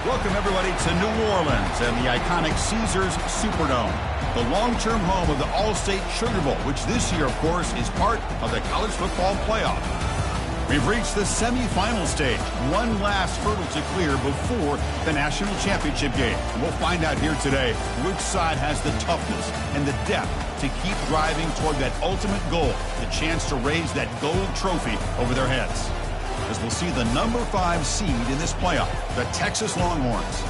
Welcome, everybody, to New Orleans and the iconic Caesars Superdome, the long-term home of the All-State Sugar Bowl, which this year, of course, is part of the college football playoff. We've reached the semifinal stage, one last hurdle to clear before the national championship game. And we'll find out here today which side has the toughness and the depth to keep driving toward that ultimate goal, the chance to raise that gold trophy over their heads. As we'll see the number 5 seed in this playoff, the Texas Longhorns,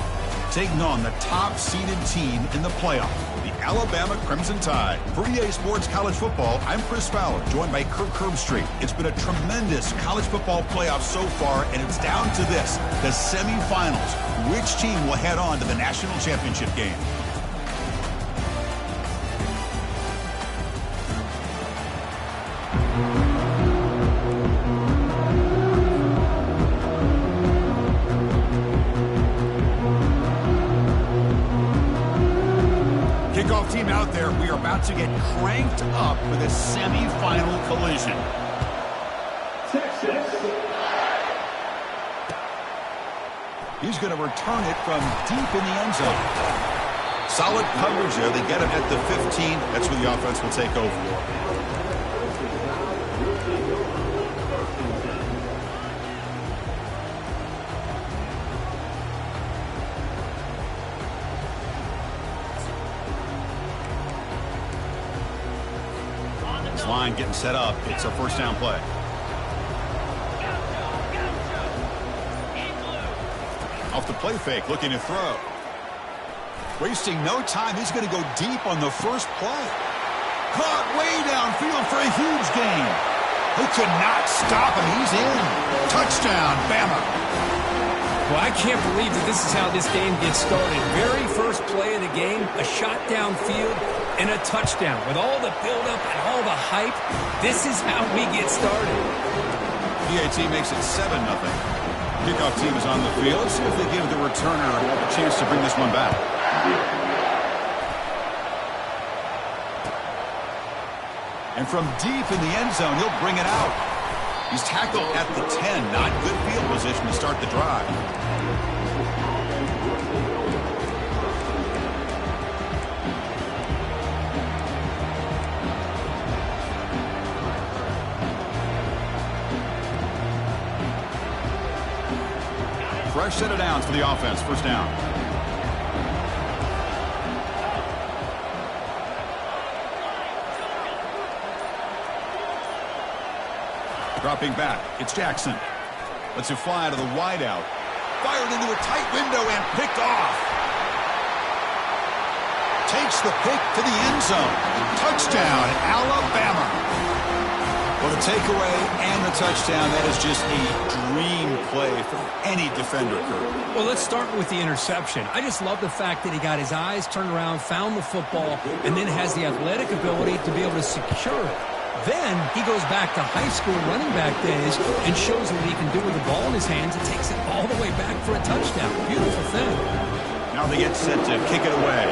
taking on the top-seeded team in the playoff, the Alabama Crimson Tide. For EA Sports College Football, I'm Chris Fowler, joined by Kirk Herbstreit. It's been a tremendous college football playoff so far, and it's down to this, the semifinals. Which team will head on to the national championship game? Kickoff team out there. We are about to get cranked up for this semi-final collision. Texas. He's going to return it from deep in the end zone. Solid coverage there. They get him at the 15. That's where the offense will take over. Line getting set up. It's a first down play. Off the play fake, looking to throw. Wasting no time. He's going to go deep on the first play. Caught way downfield for a huge gain. They could not stop him. He's in. Touchdown, Bama. Well, I can't believe that this is how this game gets started. Very first play of the game, a shot downfield and a touchdown. With all the buildup and all the hype, this is how we get started. PAT makes it 7-0. Kickoff team is on the field. Let's see if they give the returner a chance to bring this one back. And from deep in the end zone, he'll bring it out. He's tackled at the 10. Not good field position to start the drive. Fresh set of downs for the offense. First down. Dropping back. It's Jackson. Lets it fly to the wideout. Fired into a tight window and picked off. Takes the pick to the end zone. Touchdown, Alabama. Well, the takeaway and the touchdown, that is just a dream play for any defender, Kurt. Well, let's start with the interception. I just love the fact that he got his eyes turned around, found the football, and then has the athletic ability to be able to secure it. Then he goes back to high school running back days and shows what he can do with the ball in his hands and takes it all the way back for a touchdown. Beautiful thing. Now they get set to kick it away.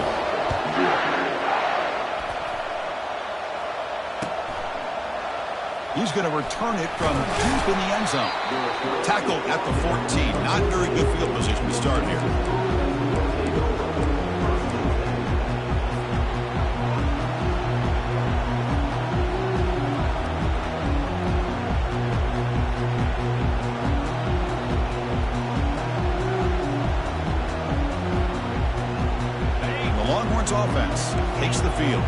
He's going to return it from deep in the end zone. Tackled at the 14. Not very good field position to start here. The Longhorns offense takes the field.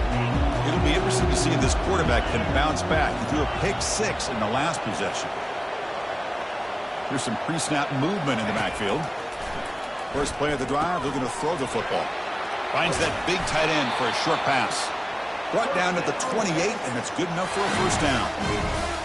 It'll be interesting to see if this quarterback can bounce back. He threw a pick-6 in the last possession. Here's some pre-snap movement in the backfield. First play of the drive, looking to throw the football. Finds that big tight end for a short pass. Brought down to the 28, and that's good enough for a first down.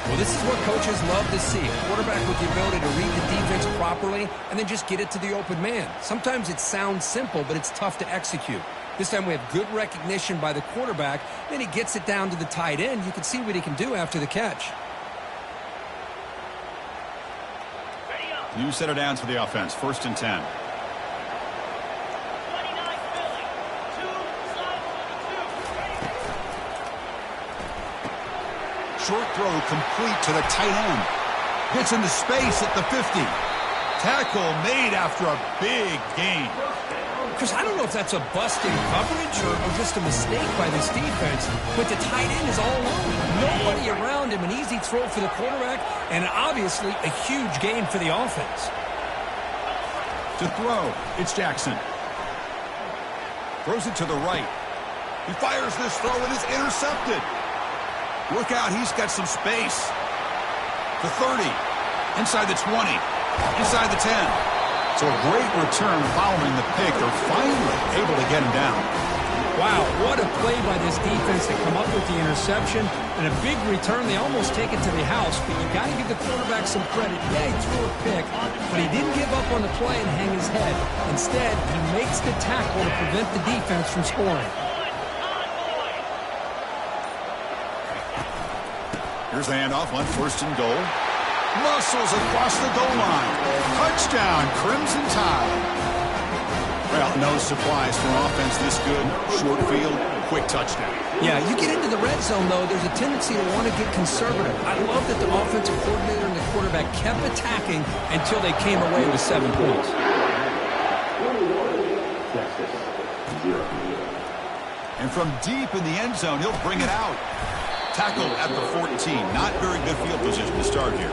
Well, this is what coaches love to see. A quarterback with the ability to read the defense properly and then just get it to the open man. Sometimes it sounds simple, but it's tough to execute. This time we have good recognition by the quarterback. Then he gets it down to the tight end. You can see what he can do after the catch. New set of downs for the offense. First and 10. Short throw complete to the tight end. Gets into space at the 50. Tackle made after a big gain. Chris, I don't know if that's a busting coverage or just a mistake by this defense, but the tight end is all alone. Nobody around him, an easy throw for the quarterback, and obviously a huge gain for the offense. To throw, it's Jackson. Throws it to the right. He fires this throw and it's intercepted. Look out, he's got some space. The 30, inside the 20, inside the 10. So a great return following the pick. They're finally able to get him down. Wow, what a play by this defense to come up with the interception and a big return. They almost take it to the house, but you got to give the quarterback some credit. Yeah, he threw a pick, but he didn't give up on the play and hang his head. Instead, he makes the tackle to prevent the defense from scoring. Here's the handoff on 1st and goal. Muscles across the goal line. Touchdown, Crimson Tide. Well, no surprise for an offense this good. Short field, quick touchdown. Yeah, you get into the red zone, though, there's a tendency to want to get conservative. I love that the offensive coordinator and the quarterback kept attacking until they came away with 7 points. And from deep in the end zone, he'll bring it out. Tackled at the 14. Not very good field position to start here.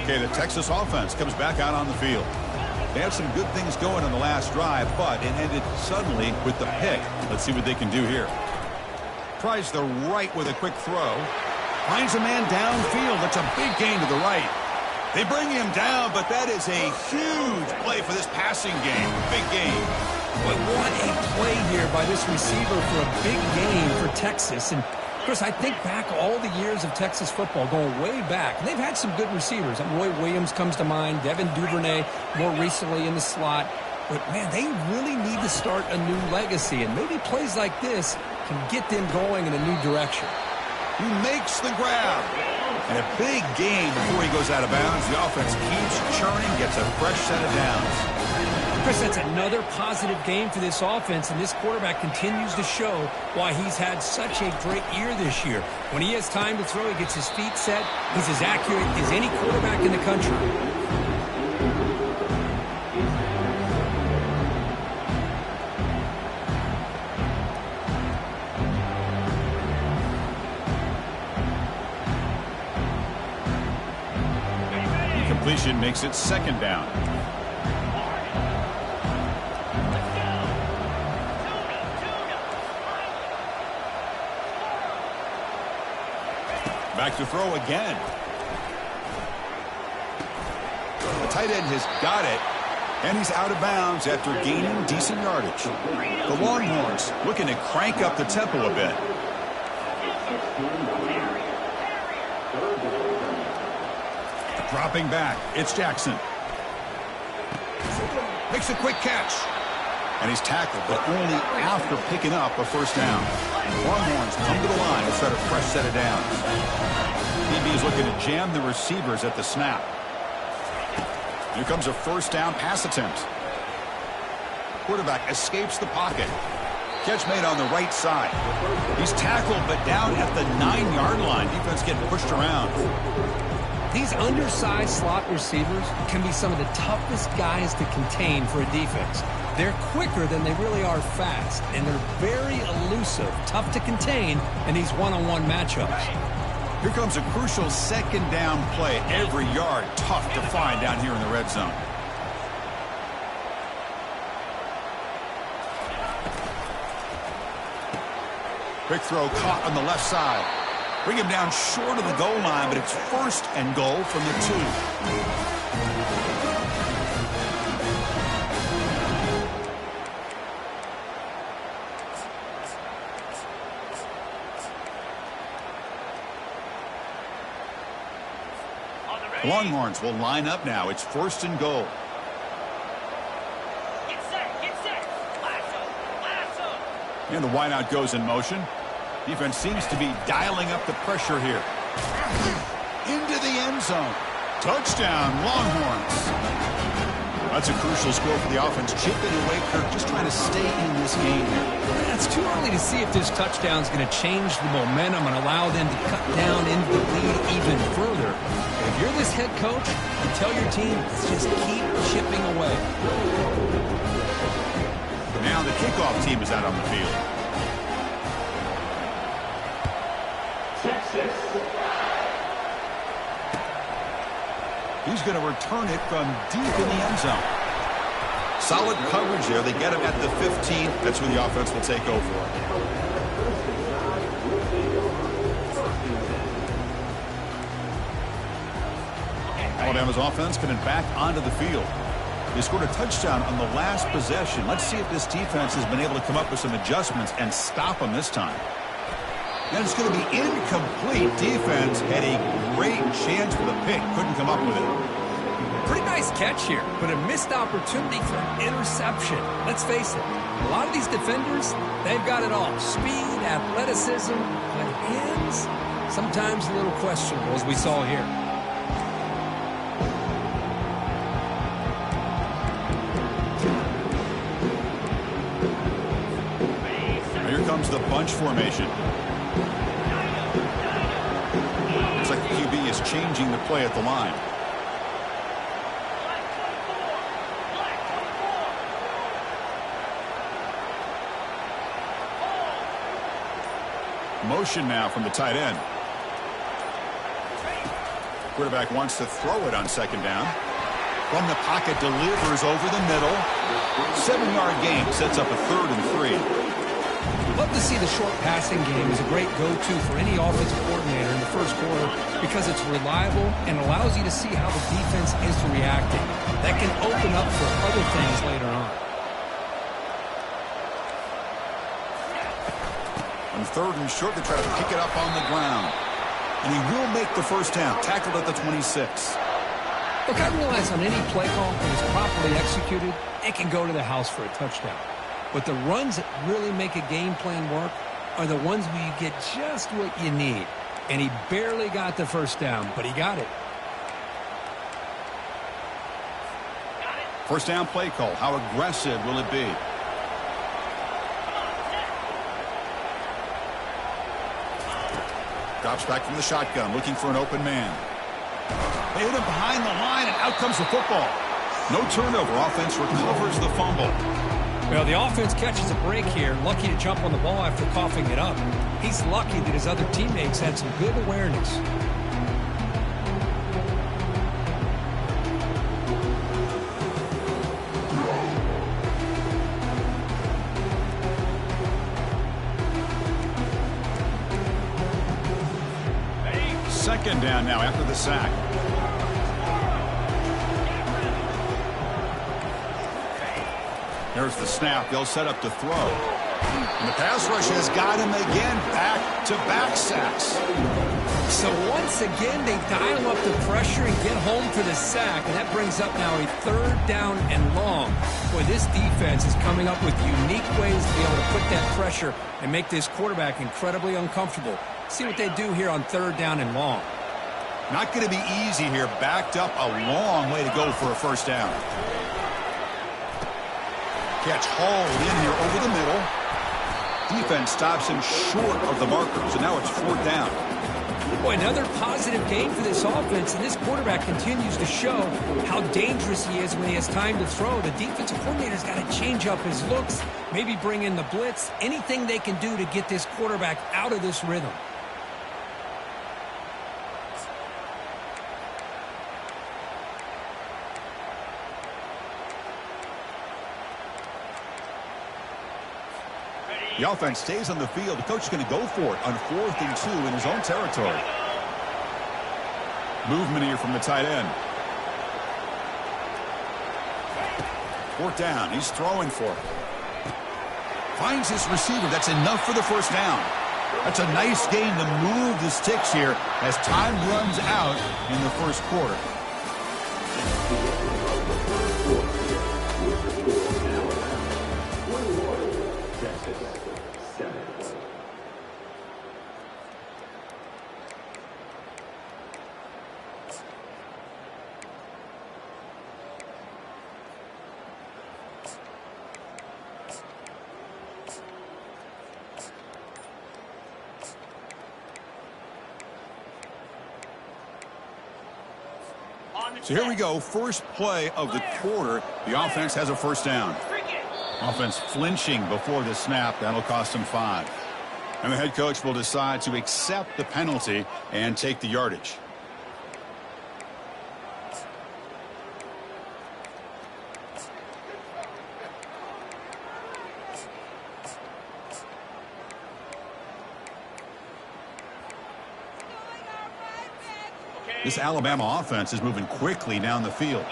Okay, the Texas offense comes back out on the field. They had some good things going on the last drive, but it ended suddenly with the pick. Let's see what they can do here. Tries the right with a quick throw. Finds a man downfield. That's a big gain to the right. They bring him down, but that is a huge play for this passing game. Big gain. But what a play here by this receiver for a big gain for Texas. And Chris, I think back all the years of Texas football, going way back. They've had some good receivers. Roy Williams comes to mind, Devin Duvernay more recently in the slot. But, man, they really need to start a new legacy. And maybe plays like this can get them going in a new direction. He makes the grab. And a big gain before he goes out of bounds. The offense keeps churning, gets a fresh set of downs. Chris, that's another positive game for this offense, and this quarterback continues to show why he's had such a great year this year. When he has time to throw, he gets his feet set. He's as accurate as any quarterback in the country. Completion makes it 2nd down. Back to throw again. The tight end has got it, and he's out of bounds after gaining decent yardage. The Longhorns looking to crank up the tempo a bit. Dropping back, it's Jackson. Makes a quick catch. And he's tackled, but only after picking up a 1st down. Longhorns come to the line to start a fresh set of downs. DB is looking to jam the receivers at the snap. Here comes a 1st down pass attempt. Quarterback escapes the pocket. Catch made on the right side. He's tackled, but down at the 9-yard line. Defense getting pushed around. These undersized slot receivers can be some of the toughest guys to contain for a defense. They're quicker than they really are fast, and they're very elusive, tough to contain in these one-on-one matchups. Here comes a crucial 2nd down play. Every yard tough to find down here in the red zone. Quick throw caught on the left side. Bring him down short of the goal line, but it's 1st and goal from the 2. Longhorns will line up now. It's 1st and goal. Get set, lasso. And the wideout goes in motion. Defense seems to be dialing up the pressure here. Into the end zone. Touchdown, Longhorns. That's a crucial score for the offense. Chipping away, Kirk, just trying to stay in this game. It's too early to see if this touchdown is going to change the momentum and allow them to cut down into the lead even further. If you're this head coach, you tell your team, let's just keep chipping away. Now the kickoff team is out on the field. Texas. He's going to return it from deep in the end zone. Solid coverage there. They get him at the 15. That's where the offense will take over. Alabama's offense coming back onto the field. They scored a touchdown on the last possession. Let's see if this defense has been able to come up with some adjustments and stop them this time. And it's going to be incomplete. Defense had a great chance for the pick. Couldn't come up with it. Pretty nice catch here, but a missed opportunity for an interception. Let's face it, a lot of these defenders, they've got it all. Speed, athleticism, but hands, sometimes a little questionable, as we saw here. Now here comes the bunch formation. Looks like the QB is changing the play at the line. Motion now from the tight end. Quarterback wants to throw it on second down. From the pocket, delivers over the middle. 7-yard gain sets up a 3rd and 3. Love to see the short passing game as a great go-to for any offensive coordinator in the first quarter because it's reliable and allows you to see how the defense is reacting. That can open up for other things later on. On 3rd and short, they try to pick it up on the ground. And he will make the first down. Tackled at the 26. Look, I realize on any play call, when it's properly executed, it can go to the house for a touchdown. But the runs that really make a game plan work are the ones where you get just what you need. And he barely got the first down, but he got it. First down play call. How aggressive will it be? Drops back from the shotgun, looking for an open man. They hit him behind the line, and out comes the football. No turnover. Offense recovers the fumble. Well, the offense catches a break here, lucky to jump on the ball after coughing it up. He's lucky that his other teammates had some good awareness. Second down now after the sack. There's the snap. They'll set up to throw. And the pass rush has got him again. Back-to-back sacks. So once again, they dial up the pressure and get home for the sack. And that brings up now a 3rd down and long. Boy, this defense is coming up with unique ways to be able to put that pressure and make this quarterback incredibly uncomfortable. See what they do here on 3rd down and long. Not going to be easy here. Backed up a long way to go for a first down. Catch hauled in here over the middle. Defense stops him short of the markers, and now it's 4th down. Boy, another positive game for this offense, and this quarterback continues to show how dangerous he is when he has time to throw. The defensive coordinator's got to change up his looks, maybe bring in the blitz, anything they can do to get this quarterback out of this rhythm. The offense stays on the field. The coach is going to go for it on 4th and 2 in his own territory. Movement here from the tight end. 4th down. He's throwing for it. Finds his receiver. That's enough for the first down. That's a nice gain to move the sticks here as time runs out in the first quarter. So here we go, first play of the quarter. The offense has a first down. Offense flinching before the snap. That'll cost them 5. And the head coach will decide to accept the penalty and take the yardage. This Alabama offense is moving quickly down the field.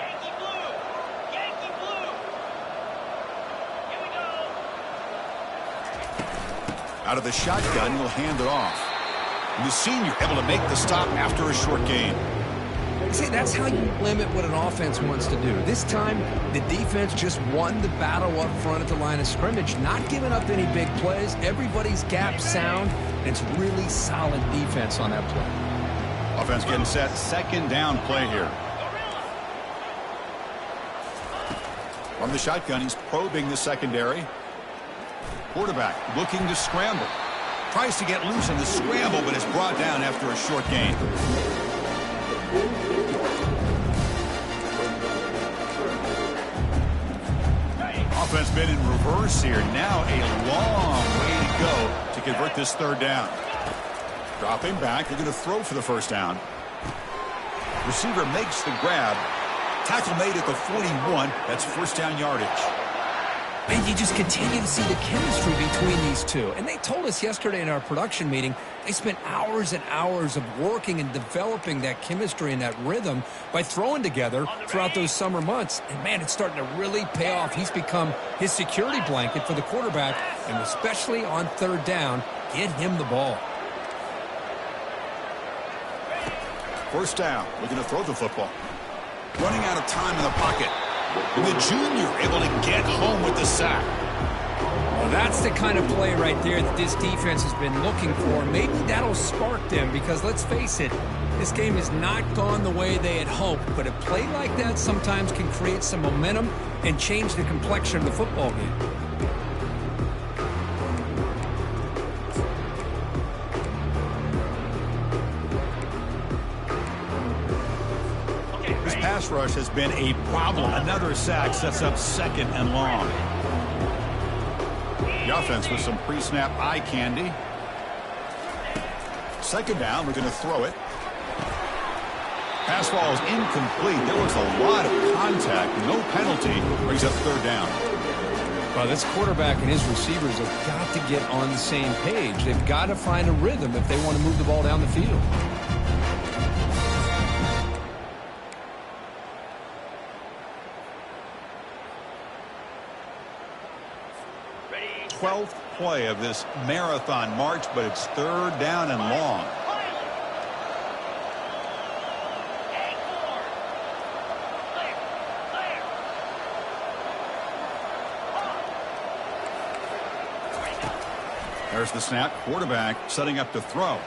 Out of the shotgun, he'll hand it off. And the senior able to make the stop after a short gain. See, that's how you limit what an offense wants to do. This time, the defense just won the battle up front at the line of scrimmage, not giving up any big plays. Everybody's gap sound, and it's really solid defense on that play. Offense getting set. Second down play here. From the shotgun, he's probing the secondary. Quarterback looking to scramble. Tries to get loose in the scramble, but is brought down after a short gain. Offense been in reverse here. Now a long way to go to convert this third down. Dropping back. They're going to throw for the first down. Receiver makes the grab. Tackle made at the 41. That's first down yardage. And you just continue to see the chemistry between these two. And they told us yesterday in our production meeting, they spent hours and hours of working and developing that chemistry and that rhythm by throwing together throughout those summer months. And, man, it's starting to really pay off. He's become his security blanket for the quarterback, and especially on third down, get him the ball. First down. Looking to throw the football. Running out of time in the pocket. And the junior able to get home with the sack. Well, that's the kind of play right there that this defense has been looking for. Maybe that'll spark them because, let's face it, this game has not gone the way they had hoped. But a play like that sometimes can create some momentum and change the complexion of the football game. Pass rush has been a problem. Another sack sets up second and long. The offense with some pre-snap eye candy. Second down, we're going to throw it. Pass ball is incomplete. There was a lot of contact. No penalty. Brings up third down. Well, this quarterback and his receivers have got to get on the same page. They've got to find a rhythm if they want to move the ball down the field. 12th play of this marathon march, but it's third down and long. There's the snap. Quarterback setting up to throw.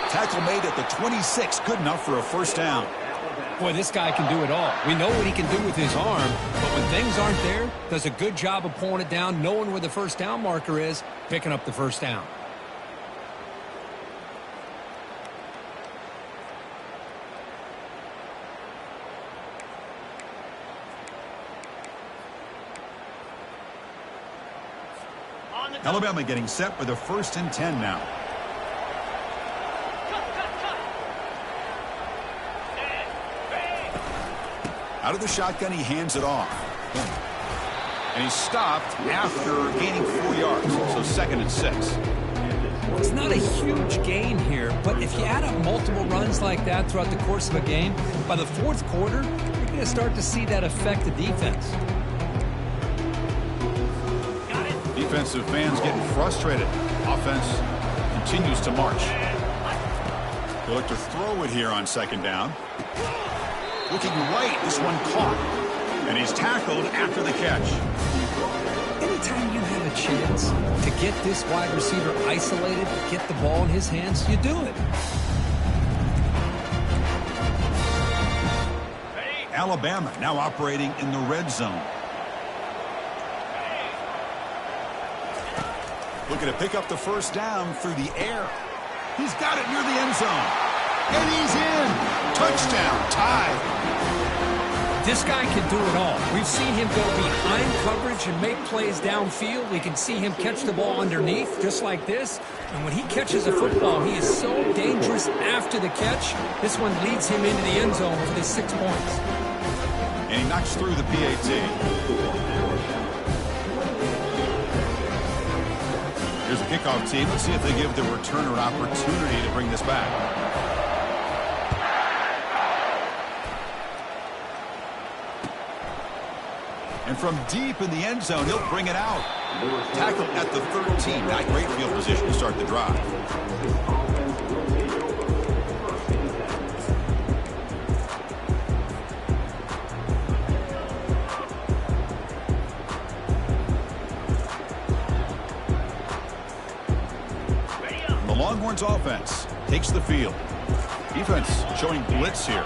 Tackle made at the 26. Good enough for a first down. Boy, this guy can do it all. We know what he can do with his arm, but when things aren't there, does a good job of pulling it down, knowing where the first down marker is, picking up the first down. Alabama getting set with a 1st and 10 now. Out of the shotgun, he hands it off. And he's stopped after gaining 4 yards. So 2nd and 6. It's not a huge gain here, but if you add up multiple runs like that throughout the course of a game, by the 4th quarter, you're going to start to see that affect the defense. Defensive fans getting frustrated. Offense continues to march. They'll look to throw it here on 2nd down. Looking right, this one caught. And he's tackled after the catch. Anytime you have a chance to get this wide receiver isolated, get the ball in his hands, you do it. Alabama now operating in the red zone. Looking to pick up the first down through the air. He's got it near the end zone. And he's in. Touchdown, tied. This guy can do it all. We've seen him go behind coverage and make plays downfield. We can see him catch the ball underneath, just like this. And when he catches a football, he is so dangerous after the catch. This one leads him into the end zone for the 6 points. And he knocks through the PAT. Here's a kickoff team. Let's see if they give the returner an opportunity to bring this back. And from deep in the end zone, he'll bring it out. Tackled at the 13. Not great field position to start the drive. The Longhorns offense takes the field. Defense showing blitz here.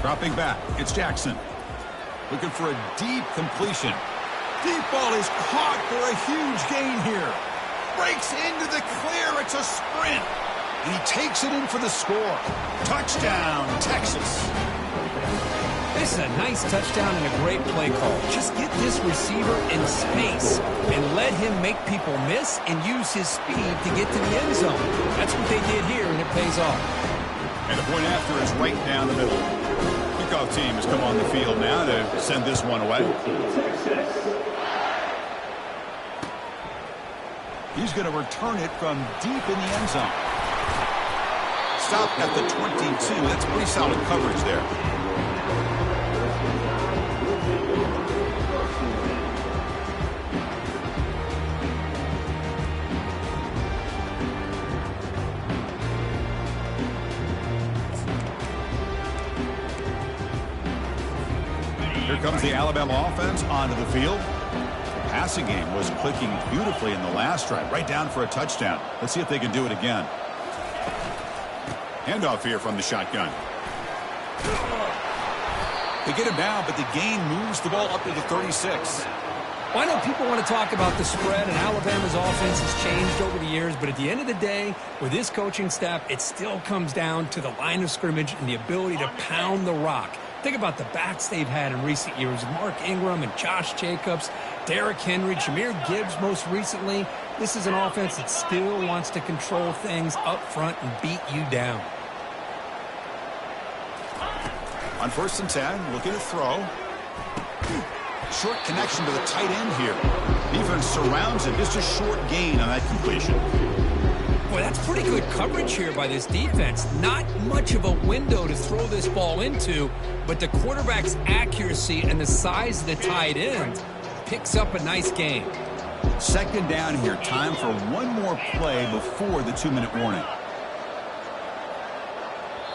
Dropping back, it's Jackson. Looking for a deep completion. Deep ball is caught for a huge gain here. Breaks into the clear. It's a sprint. And he takes it in for the score. Touchdown, Texas. This is a nice touchdown and a great play call. Just get this receiver in space and let him make people miss and use his speed to get to the end zone. That's what they did here, and it pays off. And the point after is right down the middle. Kickoff team has come on the field now to send this one away. He's going to return it from deep in the end zone. Stopped at the 22. That's pretty solid coverage there. Here comes the Alabama offense onto the field. The passing game was clicking beautifully in the last drive, right down for a touchdown. Let's see if they can do it again. Handoff here from the shotgun. They get him down, but the gain moves the ball up to the 36. Well, I know people want to talk about the spread, and Alabama's offense has changed over the years, but at the end of the day, with this coaching staff, it still comes down to the line of scrimmage and the ability to pound the rock. Think about the backs they've had in recent years. Mark Ingram and Josh Jacobs, Derrick Henry, Jahmyr Gibbs most recently. This is an offense that still wants to control things up front and beat you down. On 1st and 10, looking to throw. Short connection to the tight end here. Defense surrounds him. Just a short gain on that completion. Boy, that's pretty good coverage here by this defense. Not much of a window to throw this ball into, but the quarterback's accuracy and the size of the tight end picks up a nice gain. 2nd down here. Time for one more play before the 2-minute warning.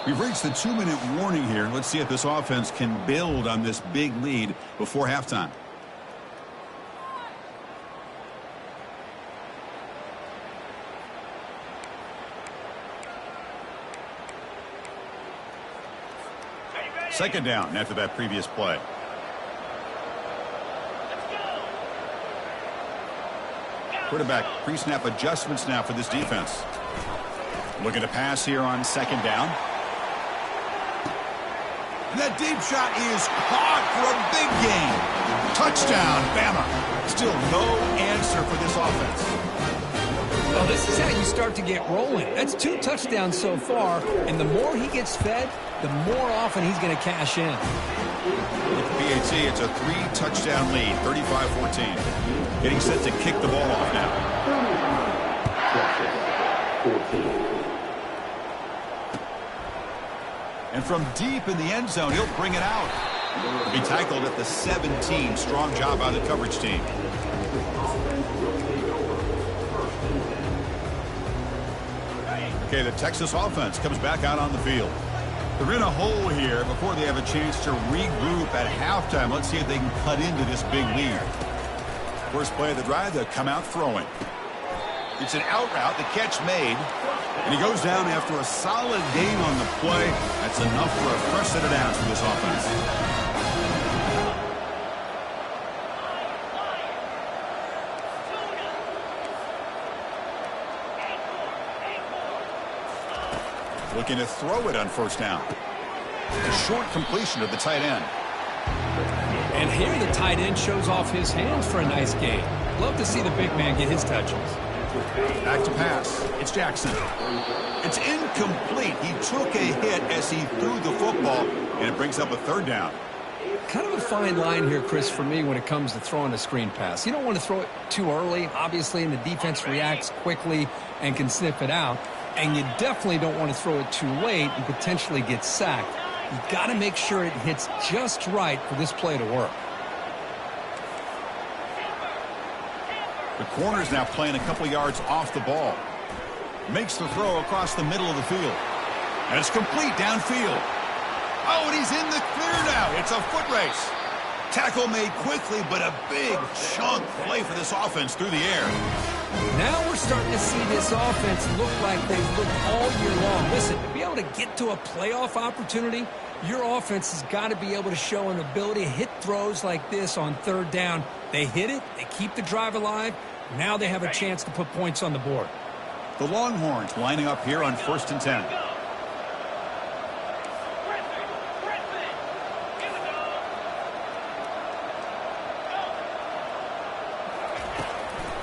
We've reached the 2-minute warning here. Let's see if this offense can build on this big lead before halftime. Second down after that previous play. Quarterback pre-snap adjustments now for this defense. Looking to pass here on 2nd down. And that deep shot is caught for a big gain. Touchdown, Bama. Still no answer for this offense. Well, this is how you start to get rolling. That's 2 touchdowns so far, and the more he gets fed, the more often he's going to cash in. With the PAT, it's a 3-touchdown lead, 35-14. Getting set to kick the ball off now. And from deep in the end zone, he'll bring it out. He'll be tackled at the 17. Strong job by the coverage team. Okay, the Texas offense comes back out on the field. They're in a hole here before they have a chance to regroup at halftime. Let's see if they can cut into this big lead. First play of the drive, they'll come out throwing. It's an out route, the catch made, and he goes down after a solid gain on the play. That's enough for a fresh set of downs for this offense. Looking to throw it on first down. A short completion to the tight end. And here the tight end shows off his hands for a nice gain. Love to see the big man get his touches. Back to pass. It's Jackson. It's incomplete. He took a hit as he threw the football, and it brings up a third down. Kind of a fine line here, Chris, for me when it comes to throwing a screen pass. You don't want to throw it too early, obviously, and the defense reacts quickly and can sniff it out. And you definitely don't want to throw it too late and potentially get sacked. You've got to make sure it hits just right for this play to work. The corner's now playing a couple yards off the ball. Makes the throw across the middle of the field. And it's complete downfield. Oh, and he's in the clear now. It's a foot race. Tackle made quickly, but a big chunk play for this offense through the air. Now we're starting to see this offense look like they've looked all year long. Listen, to be able to get to a playoff opportunity, your offense has got to be able to show an ability to hit throws like this on third down. They hit it, they keep the drive alive. Now they have a chance to put points on the board. The Longhorns lining up here on 1st and 10.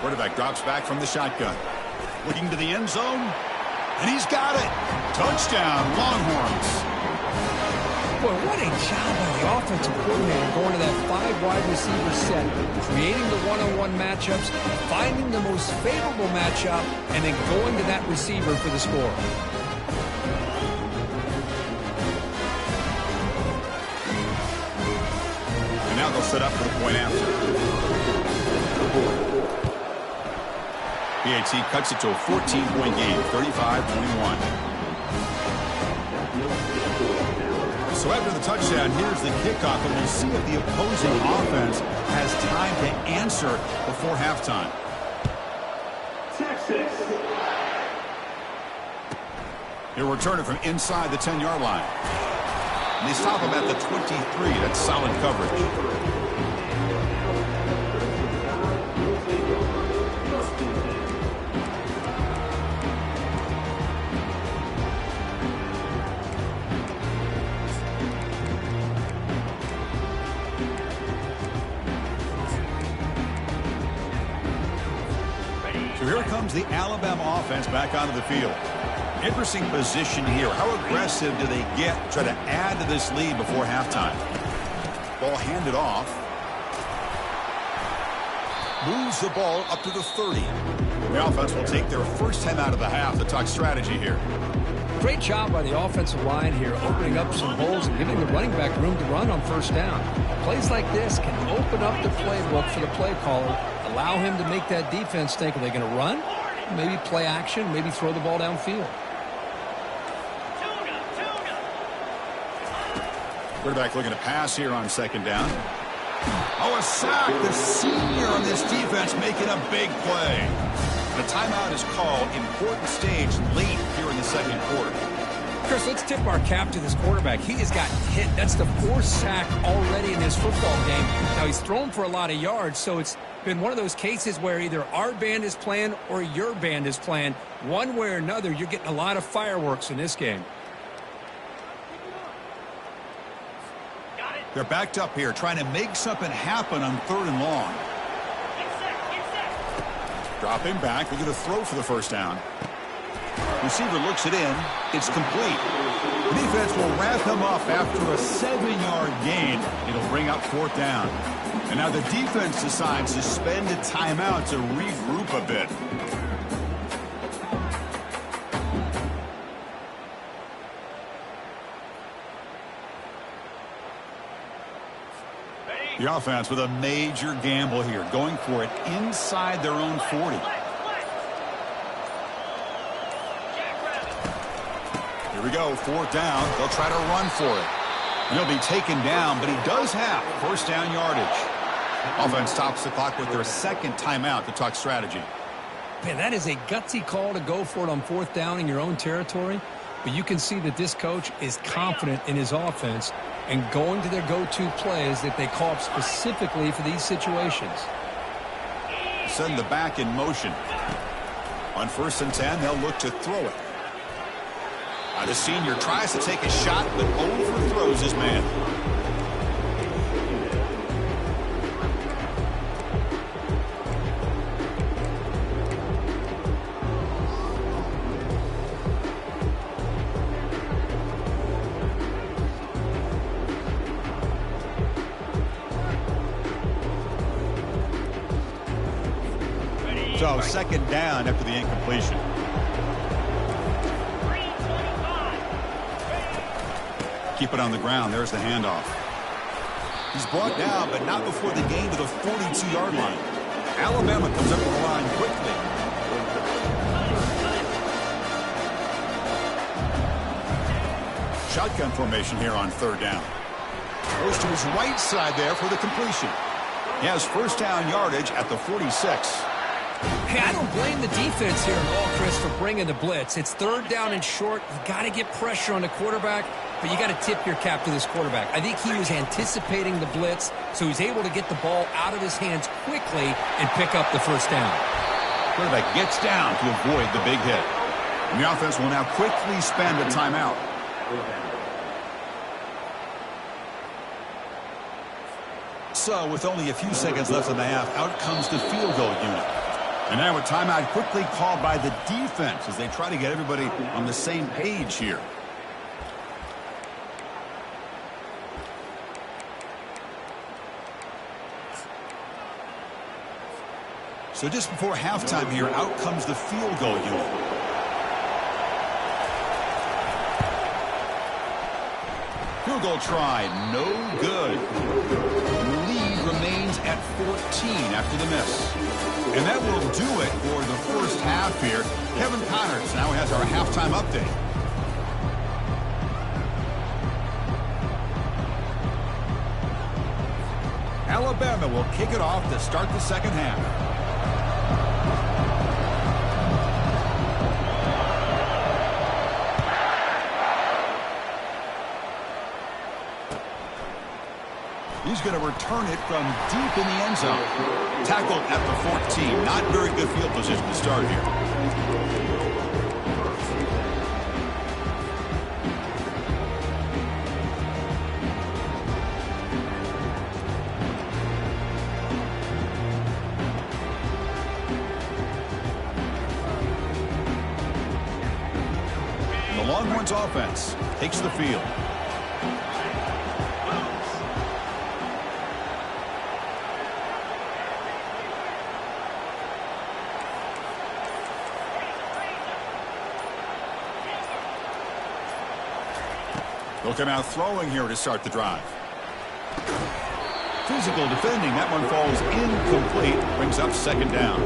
Quarterback drops back from the shotgun. Looking to the end zone. And he's got it. Touchdown, Longhorns. Boy, what a job by the offensive coordinator going to that 5 wide receiver set, creating the one-on-one matchups, finding the most favorable matchup, and then going to that receiver for the score. And now they'll set up for the point after. PAT cuts it to a 14-point game, 35-21. So after the touchdown, here's the kickoff, and we'll see if the opposing offense has time to answer before halftime. Texas. He'll return it from inside the 10-yard line. And they stop him at the 23. That's solid coverage. So here comes the Alabama offense back onto the field. Interesting position here. How aggressive do they get to try to add to this lead before halftime? Ball handed off. Moves the ball up to the 30. The offense will take their first time out of the half to talk strategy here. Great job by the offensive line here, opening up some holes and giving the running back room to run on first down. Plays like this can open up the playbook for the play caller, allow him to make that defense think, are they going to run? Maybe play action, maybe throw the ball downfield. Quarterback looking to pass here on second down. Oh, a sack. The senior on this defense making a big play. The timeout is called. Important stage late here in the second quarter. Chris, let's tip our cap to this quarterback. He has gotten hit. That's the 4th sack already in this football game. Now, he's thrown for a lot of yards, so it's been one of those cases where either our band is playing or your band is playing. One way or another, you're getting a lot of fireworks in this game. They're backed up here, trying to make something happen on 3rd and long. Dropping back, looking to throw for the first down. Receiver looks it in. It's complete. The defense will wrap him up after a 7-yard gain. It'll bring up 4th down. And now the defense decides to spend a timeout to regroup a bit. The offense with a major gamble here, going for it inside their own 40. Here we go, 4th down. They'll try to run for it. And he'll be taken down, but he does have first down yardage. Offense stops the clock with their 2nd timeout to talk strategy. Man, that is a gutsy call to go for it on 4th down in your own territory. But you can see that this coach is confident in his offense and going to their go-to plays that they call up specifically for these situations. Send the back in motion. On 1st and 10, they'll look to throw it. The senior tries to take a shot, but overthrows his man. So second down after the incompletion. Keep it on the ground. There's the handoff. He's brought down, but not before the gain to the 42-yard line. Alabama comes up the line quickly. Shotgun formation here on third down. Goes to his right side there for the completion. He has first down yardage at the 46. Hey, I don't blame the defense here at all, Chris, for bringing the blitz. It's third down and short. You got to get pressure on the quarterback, but you got to tip your cap to this quarterback. I think he was anticipating the blitz, so he's able to get the ball out of his hands quickly and pick up the first down. Quarterback gets down to avoid the big hit. And the offense will now quickly spend a timeout. So, with only a few seconds left in the half, out comes the field goal unit. And now a timeout quickly called by the defense as they try to get everybody on the same page here. So just before halftime here, out comes the field goal unit. Field goal try, no good. The lead remains at 14 after the miss. And that will do it for the first half here. Kevin Connors now has our halftime update. Alabama will kick it off to start the second half. He's going to return it from deep in the end zone. Tackled at the 14. Not very good field position to start here. The Longhorns offense takes the field. Looking out throwing here to start the drive. Physical defending. That one falls incomplete. Brings up second down.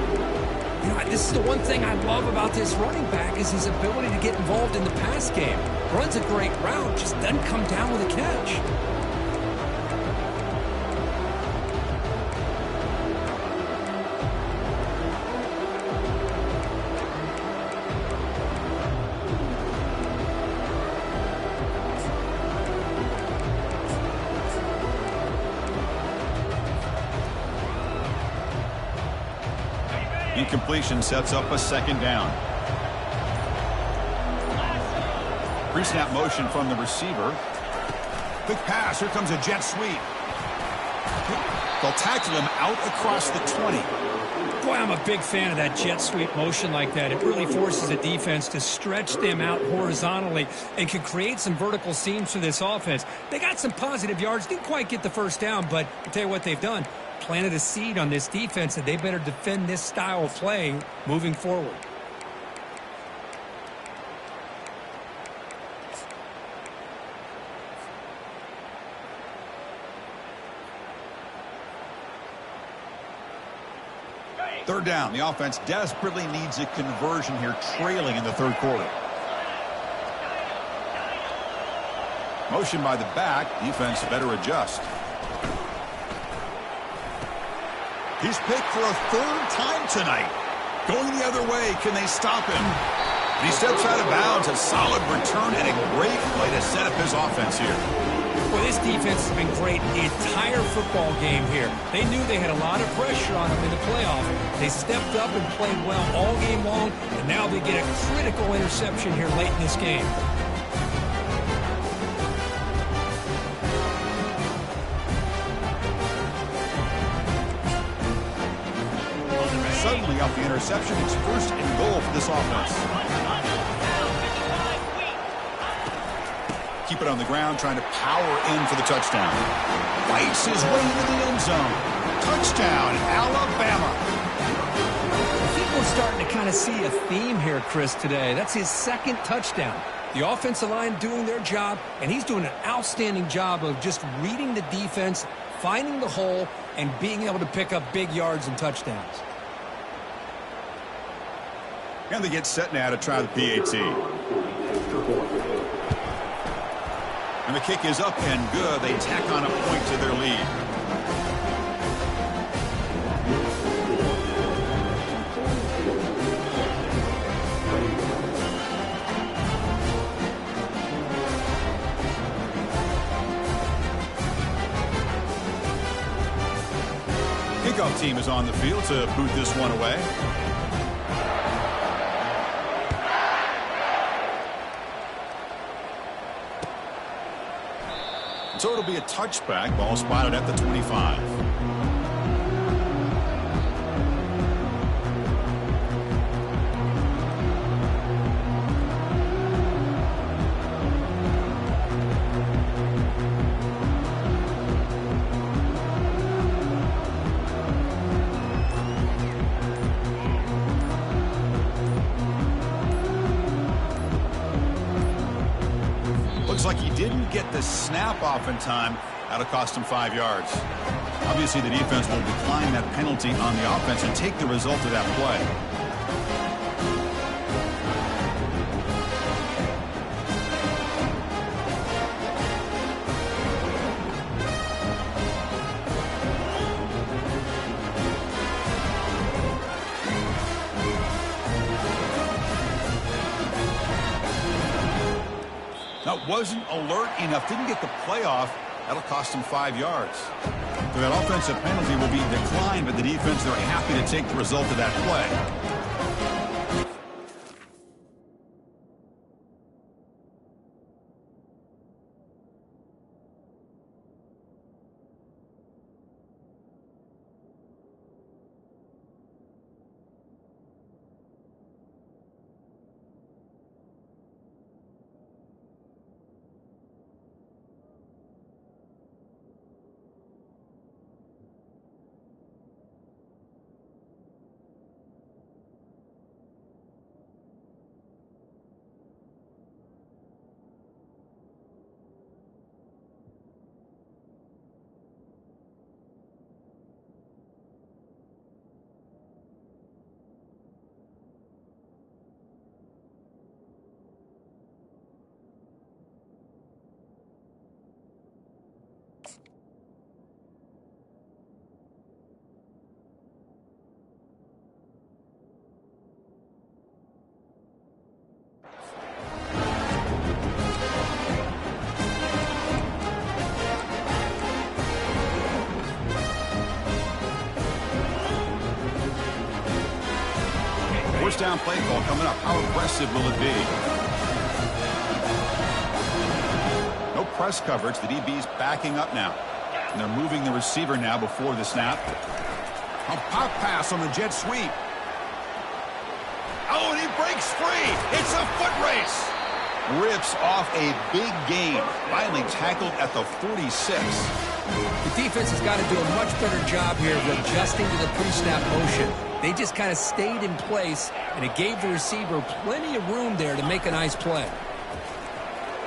You know, this is the one thing I love about this running back is his ability to get involved in the pass game. Runs a great route, just doesn't come down with a catch. Incompletion sets up a second down. Pre-snap motion from the receiver. Quick pass. Here comes a jet sweep. They'll tackle him out across the 20. Boy, I'm a big fan of that jet sweep motion like that. It really forces a defense to stretch them out horizontally and can create some vertical seams for this offense. They got some positive yards. Didn't quite get the first down, but I'll tell you what they've done. Planted a seed on this defense that they better defend this style of play moving forward. Third down. The offense desperately needs a conversion here, trailing in the third quarter. Motion by the back. Defense better adjust. He's picked for a third time tonight. Going the other way. Can they stop him? And he steps out of bounds. A solid return and a great play to set up his offense here. Well, this defense has been great the entire football game here. They knew they had a lot of pressure on them in the playoff. They stepped up and played well all game long, and now they get a critical interception here late in this game. cleanly off the interception. It's first and goal for this offense. Keep it on the ground, trying to power in for the touchdown. Fights his way into the end zone. Touchdown, Alabama. I think we're starting to kind of see a theme here, Chris, today. That's his second touchdown. The offensive line doing their job, and he's doing an outstanding job of just reading the defense, finding the hole, and being able to pick up big yards and touchdowns. And they get set now to try the PAT. And the kick is up and good. They tack on a point to their lead. Kickoff team is on the field to boot this one away. So it'll be a touchback. Ball spotted at the 25. Looks like he didn't get the snap off in time. That'll cost him 5 yards. Obviously, the defense will decline that penalty on the offense and take the result of that play. That wasn't alert enough. Didn't get the play off. That'll cost him 5 yards. So that offensive penalty will be declined, but the defense, they're happy to take the result of that play. First down play call coming up. How aggressive will it be? No press coverage. The DB's backing up now. And they're moving the receiver now before the snap. A pop pass on the jet sweep. Oh, and he breaks free. It's a foot race. Rips off a big gain. Finally tackled at the 46. The defense has got to do a much better job here of adjusting to the pre-snap motion. They just kind of stayed in place, and it gave the receiver plenty of room there to make a nice play.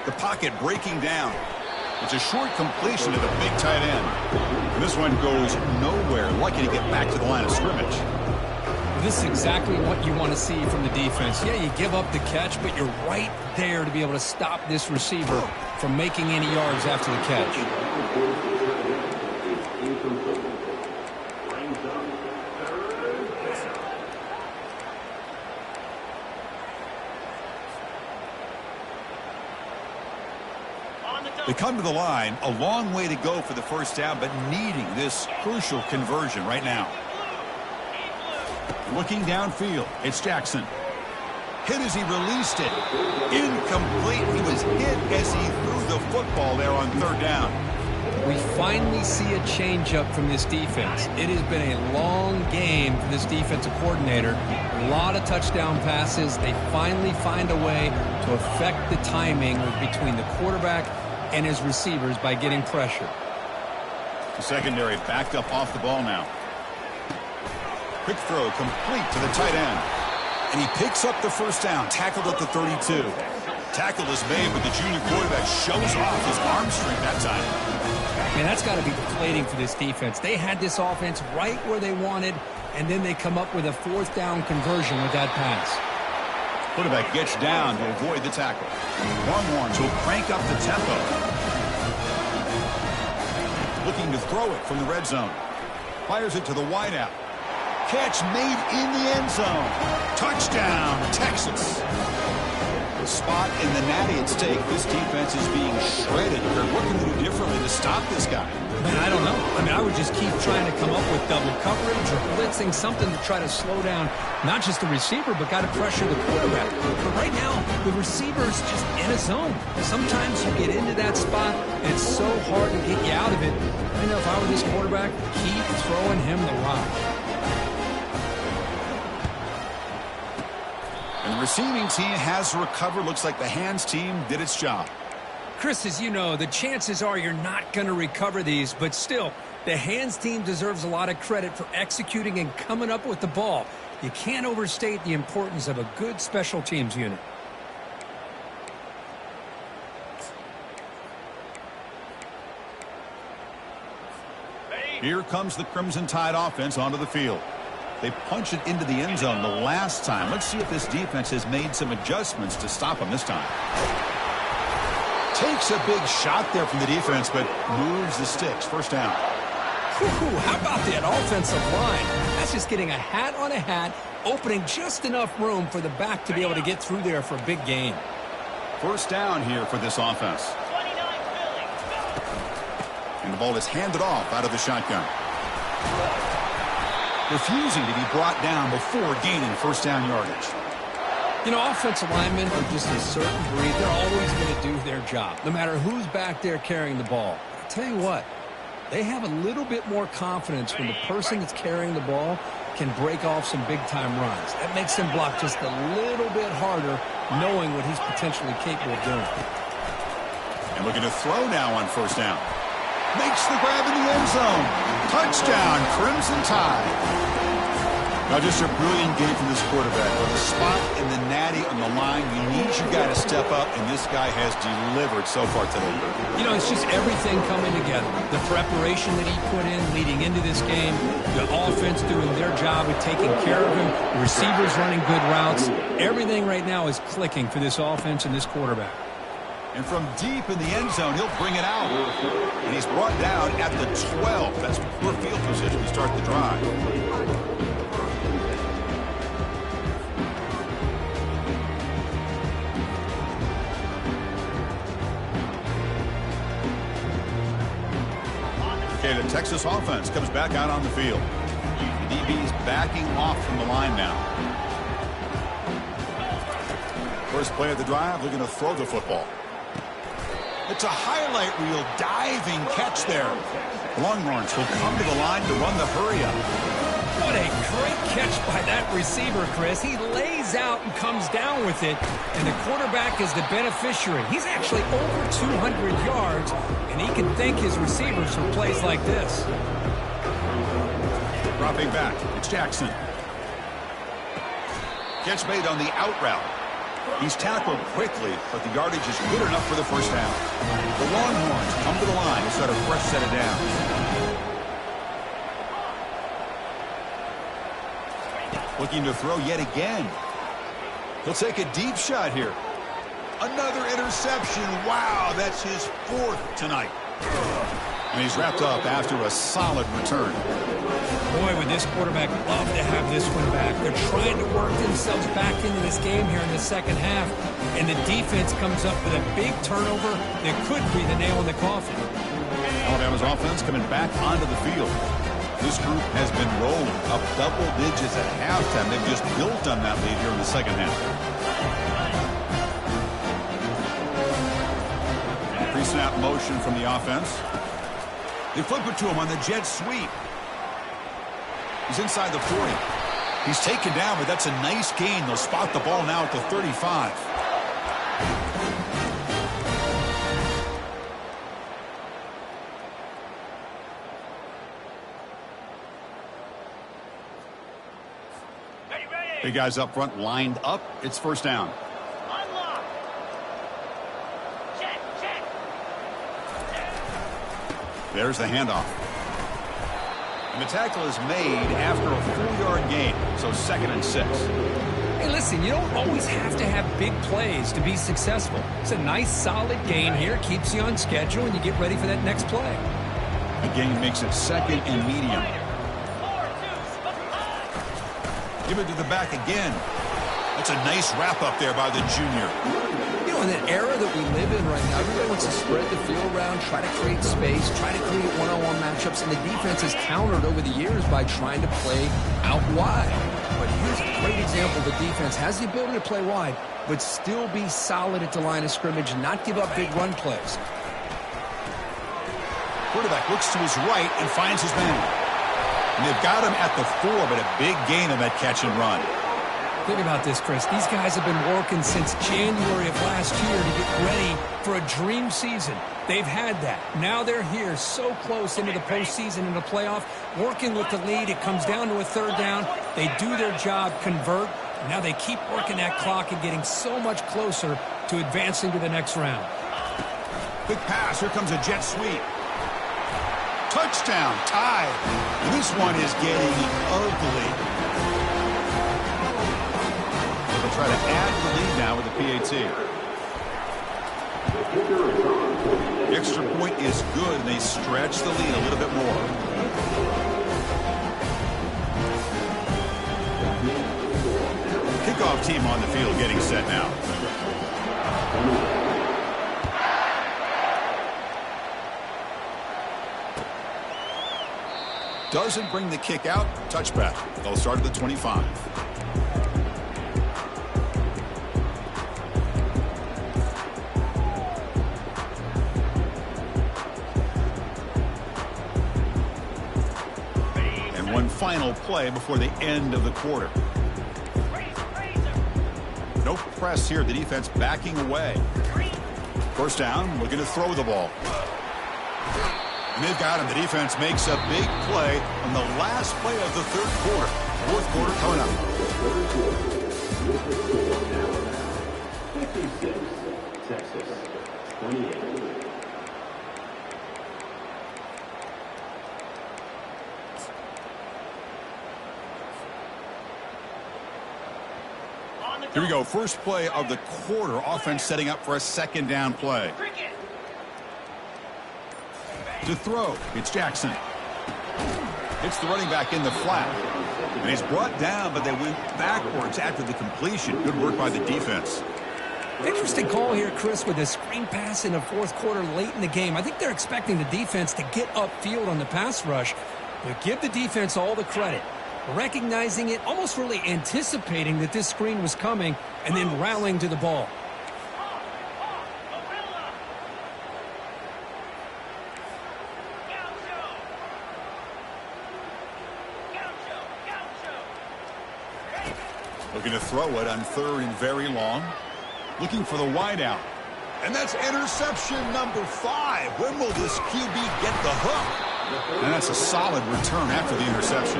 The pocket breaking down. It's a short completion to the big tight end. And this one goes nowhere. Lucky to get back to the line of scrimmage. This is exactly what you want to see from the defense. Yeah, you give up the catch, but you're right there to be able to stop this receiver from making any yards after the catch. They come to the line, a long way to go for the first down, but needing this crucial conversion right now. Looking downfield, it's Jackson. Hit as he released it. Incomplete. He was hit as he threw the football there on third down. We finally see a changeup from this defense. It has been a long game for this defensive coordinator. A lot of touchdown passes. They finally find a way to affect the timing between the quarterback and his receivers by getting pressure. The secondary backed up off the ball now. Quick throw complete to the tight end. And he picks up the first down, tackled at the 32. Tackle is made, but the junior quarterback shows off his arm strength that time. Man, that's got to be deflating for this defense. They had this offense right where they wanted, and then they come up with a fourth down conversion with that pass. Quarterback gets down to avoid the tackle. Longhorns will crank up the tempo. Looking to throw it from the red zone. Fires it to the wideout. Catch made in the end zone. Touchdown, Texas. The spot in the natty at stake. This defense is being shredded. What can they do differently to stop this guy? Man, I don't know. I mean, I would just keep trying to come up with double coverage or blitzing, something to try to slow down not just the receiver, but got to pressure the quarterback. But right now, the receiver's just in a zone. Sometimes you get into that spot, and it's so hard to get you out of it. I know if I were this quarterback, keep throwing him the rock. And the receiving team has recovered. Looks like the hands team did its job. Chris, as you know, the chances are you're not going to recover these, but still, the hands team deserves a lot of credit for executing and coming up with the ball. You can't overstate the importance of a good special teams unit. Here comes the Crimson Tide offense onto the field. They punch it into the end zone the last time. Let's see if this defense has made some adjustments to stop them this time. Takes a big shot there from the defense, but moves the sticks. First down. How about that offensive line? That's just getting a hat on a hat, opening just enough room for the back to be able to get through there for a big gain. First down here for this offense. And the ball is handed off out of the shotgun. Refusing to be brought down before gaining first down yardage. You know, offensive linemen are just a certain breed. They're always going to do their job, no matter who's back there carrying the ball. I tell you what, they have a little bit more confidence when the person that's carrying the ball can break off some big-time runs. That makes them block just a little bit harder, knowing what he's potentially capable of doing. And looking to throw now on first down. Makes the grab in the end zone. Touchdown, Crimson Tide. Now just a brilliant game from this quarterback. With the spot and the natty on the line, you need your guy to step up, and this guy has delivered so far today. You know, it's just everything coming together. The preparation that he put in leading into this game, the offense doing their job of taking care of him, the receivers running good routes. Everything right now is clicking for this offense and this quarterback. And from deep in the end zone, he'll bring it out. And he's brought down at the 12. That's poor field position to start the drive. Okay, the Texas offense comes back out on the field. The DB's backing off from the line now. First play of the drive, looking to throw the football. It's a highlight reel diving catch there. The Longhorns will come to the line to run the hurry up. What a great catch by that receiver, Chris. He lays out and comes down with it, and the quarterback is the beneficiary. He's actually over 200 yards, and he can thank his receivers for plays like this. Dropping back, it's Jackson. Catch made on the out route. He's tackled quickly, but the yardage is good enough for the first down. The Longhorns come to the line to start a fresh set of downs. Looking to throw yet again. He'll take a deep shot here. Another interception. Wow, that's his fourth tonight. And he's wrapped up after a solid return. Boy, would this quarterback love to have this one back. They're trying to work themselves back into this game here in the second half, and the defense comes up with a big turnover that could be the nail in the coffin. Alabama's offense coming back onto the field. This group has been rolling up double digits at halftime. They've just built on that lead here in the second half. Pre-snap motion from the offense. They flip it to him on the jet sweep. He's inside the 40. He's taken down, but that's a nice gain. They'll spot the ball now at the 35. Big guys up front lined up. It's first down. Unlock. Check. There's the handoff. And the tackle is made after a 4-yard gain, so 2nd and 6. Hey, listen, you don't always have to have big plays to be successful. It's a nice, solid gain here. Keeps you on schedule, and you get ready for that next play. The gain makes it 2nd and medium. Give it to the back again. That's a nice wrap up there by the junior. You know, in that era that we live in right now, everybody wants to spread the field around, try to create space, try to create one-on-one matchups, and the defense has countered over the years by trying to play out wide. But here's a great example. The defense has the ability to play wide, but still be solid at the line of scrimmage, not give up big run plays. Quarterback looks to his right and finds his man. And they've got him at the 4, but a big gain on that catch and run. Think about this, Chris. These guys have been working since January of last year to get ready for a dream season. They've had that. Now they're here so close into the postseason and the playoff, working with the lead. It comes down to a 3rd down. They do their job, convert. And now they keep working that clock and getting so much closer to advancing to the next round. Quick pass. Here comes a jet sweep. Touchdown, tied. And this one is getting ugly. They'll try to add the lead now with the PAT. The extra point is good, and they stretch the lead a little bit more. Kickoff team on the field getting set now. Doesn't bring the kick out. Touchback. They'll start at the 25. And one final play before the end of the quarter. No press here. The defense backing away. First down, looking to throw the ball. And they've got him. The defense makes a big play on the last play of the 3rd quarter. 4th quarter coming up. Texas, 28. Here we go. First play of the quarter. Offense setting up for a 2nd down play. To throw, it's Jackson. It's the running back in the flat. And he's brought down, but they went backwards after the completion. Good work by the defense. Interesting call here, Chris, with a screen pass in the 4th quarter late in the game. I think they're expecting the defense to get upfield on the pass rush. But give the defense all the credit. Recognizing it, almost really anticipating that this screen was coming, and then rallying to the ball. Looking to throw it on 3rd and very long. Looking for the wideout. And that's interception number 5. When will this QB get the hook? And that's a solid return after the interception.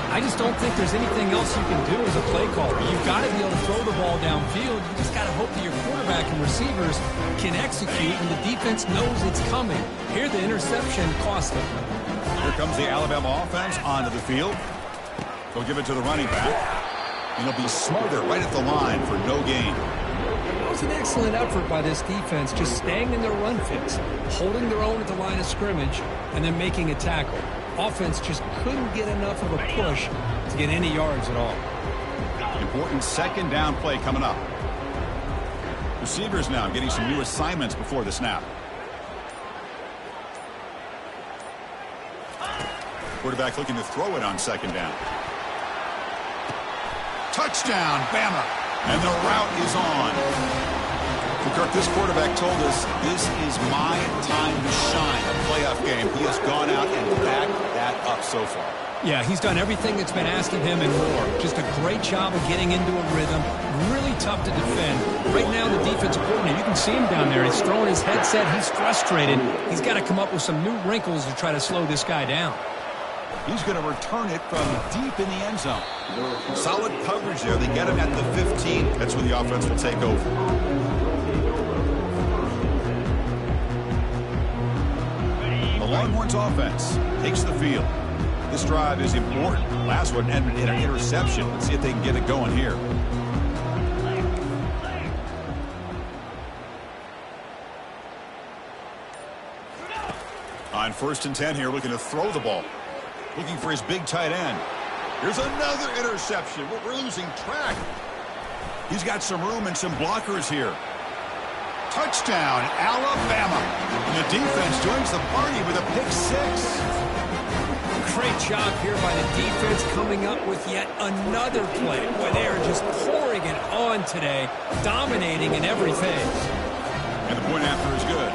I just don't think there's anything else you can do as a play caller. You've got to be able to throw the ball downfield. You just got to hope that your quarterback and receivers can execute when the defense knows it's coming. Here, the interception cost them. Here comes the Alabama offense onto the field. They'll give it to the running back. And he'll be smothered right at the line for no gain. It was an excellent effort by this defense, just staying in their run fits, holding their own at the line of scrimmage, and then making a tackle. Offense just couldn't get enough of a push to get any yards at all. Important 2nd down play coming up. Receivers now getting some new assignments before the snap. Quarterback looking to throw it on 2nd down. Touchdown, Bama. And the route is on. Kirk, this quarterback told us this is my time to shine, a playoff game. He has gone out and backed that up so far. Yeah, he's done everything that's been asked of him and more. Just a great job of getting into a rhythm. Really tough to defend. Right now, the defensive coordinator, you can see him down there. He's throwing his headset. He's frustrated. He's got to come up with some new wrinkles to try to slow this guy down. He's going to return it from deep in the end zone. Solid coverage there. They get him at the 15. That's where the offense will take over. The Longhorns offense takes the field. This drive is important. Last one ended in an interception. Let's see if they can get it going here. On 1st and 10 here, looking to throw the ball. Looking for his big tight end. Here's another interception. We're losing track. He's got some room and some blockers here. Touchdown, Alabama. And the defense joins the party with a pick 6. Great job here by the defense coming up with yet another play. Boy, they are just pouring it on today, dominating in every phase. And the point after is good.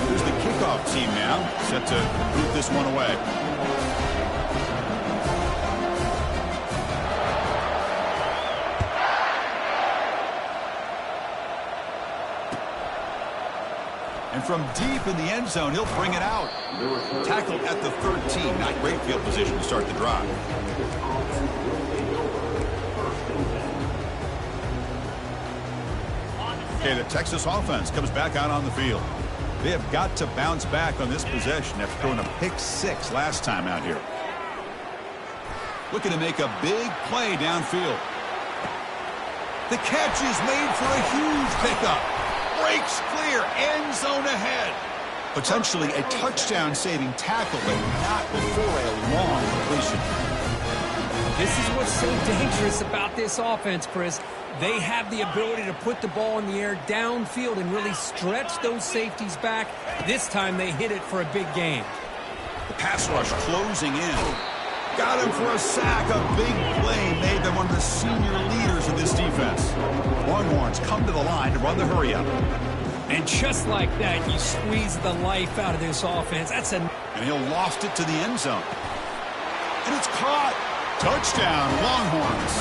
Here's the kickoff team now, set to boot this one away. And from deep in the end zone, he'll bring it out. Tackled at the 13. Not great field position to start the drive. Okay, the Texas offense comes back out on the field. They have got to bounce back on this possession after throwing a pick 6 last time out here. Looking to make a big play downfield. The catch is made for a huge pickup. Breaks clear, end zone ahead. Potentially a touchdown-saving tackle, but not before a long completion. This is what's so dangerous about this offense, Chris. They have the ability to put the ball in the air downfield and really stretch those safeties back. This time they hit it for a big gain. The pass rush closing in. Got him for a sack. A big play made them one of the senior leaders of this defense. Longhorns come to the line to run the hurry-up. And just like that, you squeeze the life out of this offense. And he'll loft it to the end zone. And it's caught. Touchdown, Longhorns.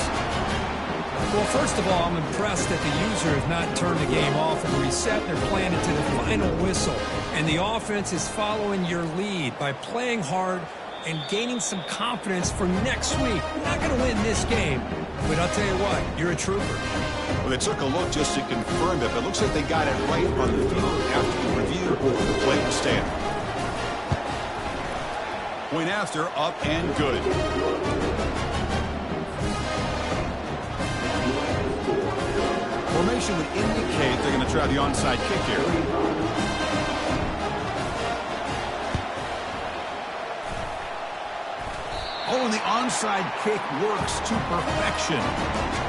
Well, first of all, I'm impressed that the user has not turned the game off and reset. They're playing it to the final whistle. And the offense is following your lead by playing hard and gaining some confidence for next week. You're not going to win this game, but I'll tell you what, you're a trooper. Well, they took a look just to confirm it, but it looks like they got it right on the field after the review. The play will stand. Point after, up and good. Formation would indicate they're going to try the onside kick here. Oh, and the onside kick works to perfection.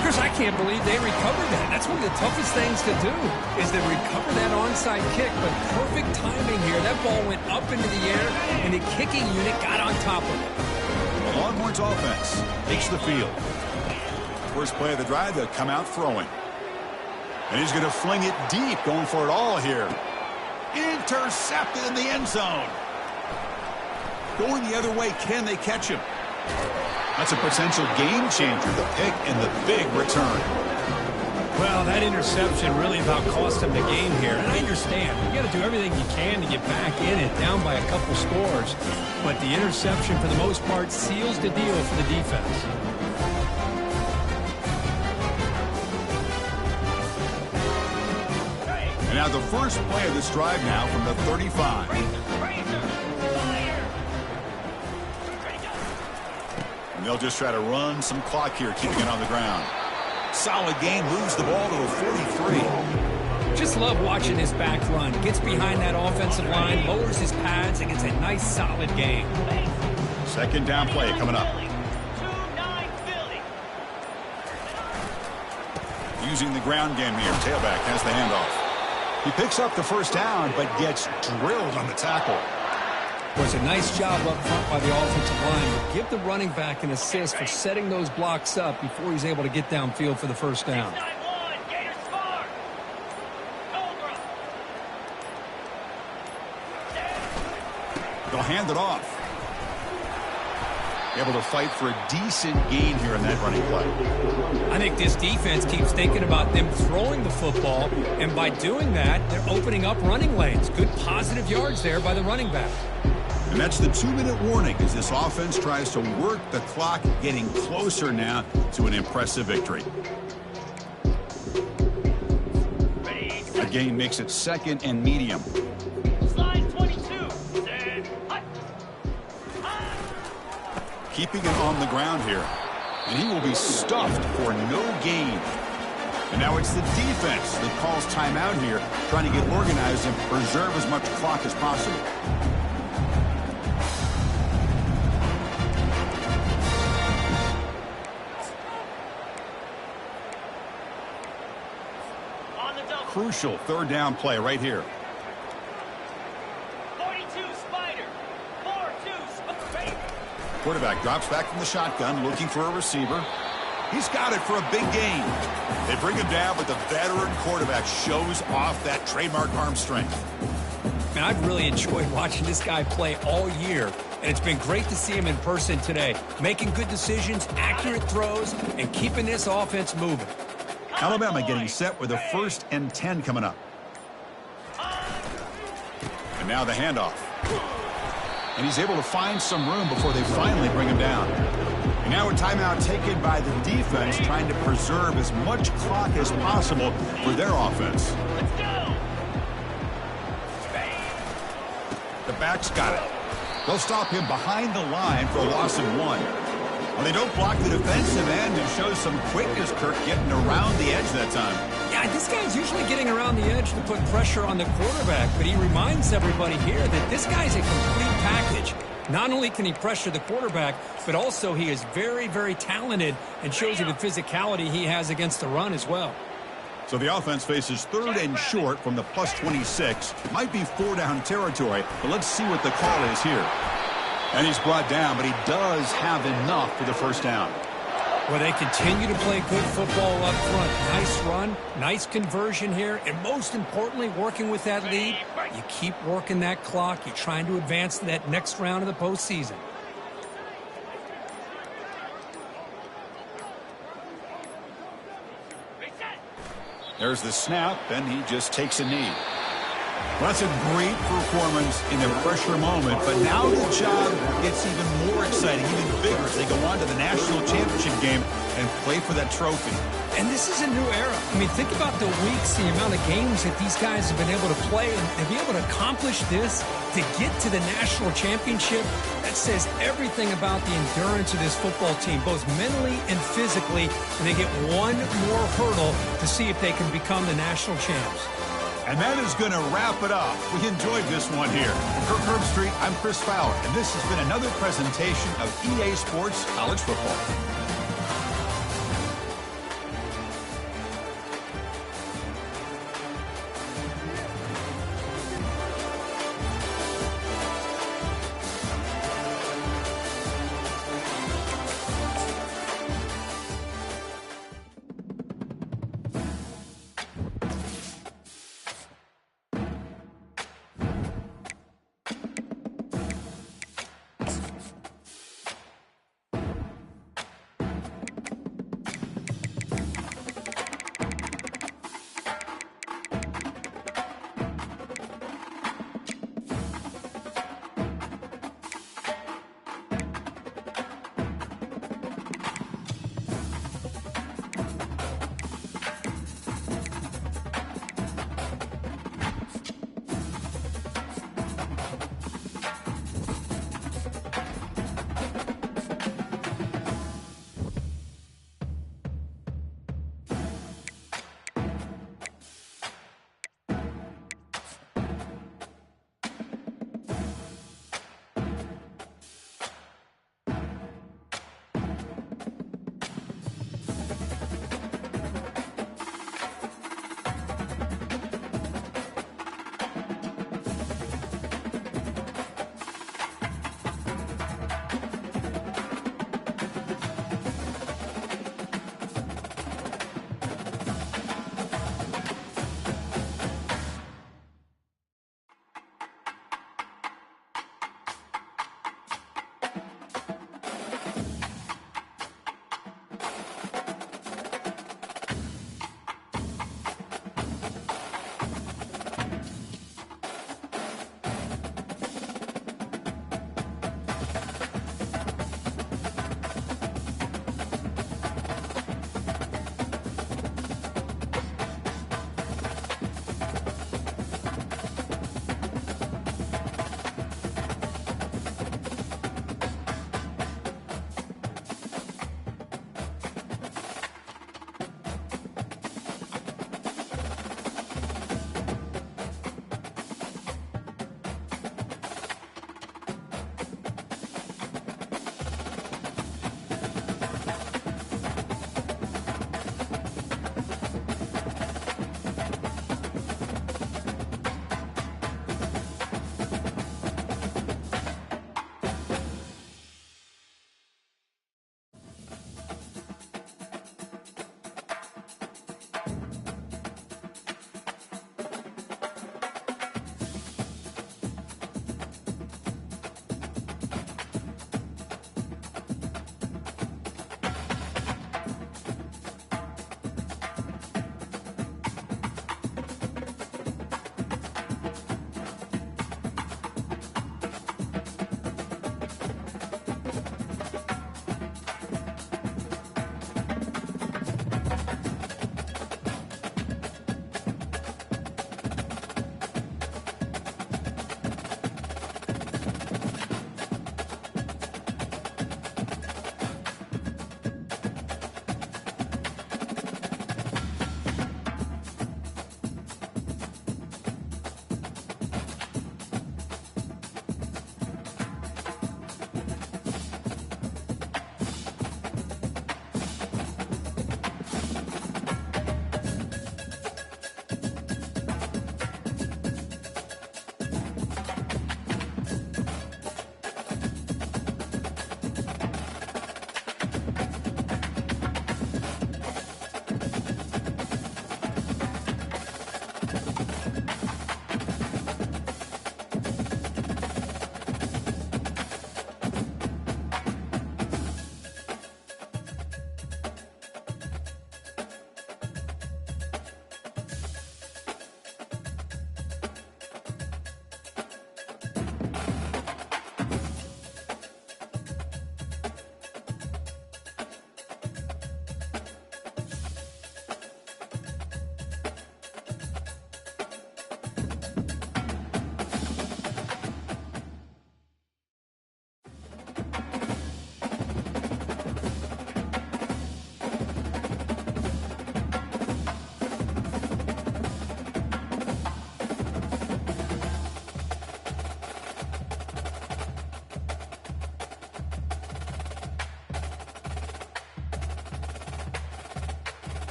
Chris, I can't believe they recovered that. That's one of the toughest things to do, is to recover that onside kick. But perfect timing here. That ball went up into the air, and the kicking unit got on top of it. The Longhorns offense takes the field. First play of the drive, they'll come out throwing. And he's going to fling it deep, going for it all here. Intercepted in the end zone. Going the other way, can they catch him? That's a potential game changer, the pick and the big return. Well, that interception really about cost him the game here. And I understand. You got to do everything you can to get back in it, down by a couple scores. But the interception, for the most part, seals the deal for the defense. And now the first play of this drive now from the 35. And they'll just try to run some clock here, keeping it on the ground. Solid game, moves the ball to the 43. Just love watching his back run. Gets behind that offensive line, lowers his pads, and gets a nice, solid game. Second down play coming up. Using the ground game here. Tailback has the handoff. He picks up the first down, but gets drilled on the tackle. Was a nice job up front by the offensive line. But give the running back an assist for setting those blocks up before he's able to get downfield for the first down. They'll hand it off. Able to fight for a decent gain here in that running play. I think this defense keeps thinking about them throwing the football, and by doing that, they're opening up running lanes. Good positive yards there by the running back. And that's the 2-minute warning as this offense tries to work the clock, getting closer now to an impressive victory. The gain makes it 2nd and medium. Keeping it on the ground here. And he will be stuffed for no gain. And now it's the defense that calls timeout here, trying to get organized and preserve as much clock as possible. Crucial 3rd down play right here. Quarterback drops back from the shotgun, looking for a receiver. He's got it for a big gain. They bring him down, but the veteran quarterback shows off that trademark arm strength. And I've really enjoyed watching this guy play all year, and it's been great to see him in person today, making good decisions, accurate throws, and keeping this offense moving. Alabama getting set with a 1st and 10 coming up. And now the handoff. And he's able to find some room before they finally bring him down. And now a timeout taken by the defense, trying to preserve as much clock as possible for their offense. Let's go. The back's got it. They'll stop him behind the line for a loss of 1. Well, they don't block the defensive end and show some quickness, Kirk, getting around the edge that time. Yeah, this guy's usually getting around the edge to put pressure on the quarterback, but he reminds everybody here that this guy's a complete package. Not only can he pressure the quarterback, but also he is very, very talented and shows you the physicality he has against the run as well. So the offense faces 3rd and short from the +26. Might be 4-down territory, but let's see what the call is here. And he's brought down, but he does have enough for the 1st down. Well, they continue to play good football up front. Nice run, nice conversion here, and most importantly, working with that lead, you keep working that clock. You're trying to advance to that next round of the postseason. There's the snap, and he just takes a knee. Well, that's a great performance in the pressure moment, but now the job gets even more exciting, even bigger as they go on to the national championship game and play for that trophy. And this is a new era. I mean, think about the weeks, the amount of games that these guys have been able to play, and to be able to accomplish this, to get to the national championship, that says everything about the endurance of this football team, both mentally and physically, and they get one more hurdle to see if they can become the national champs. And that is going to wrap it up. We enjoyed this one here. For Kirk Herbstreit, I'm Chris Fowler, and this has been another presentation of EA Sports College Football.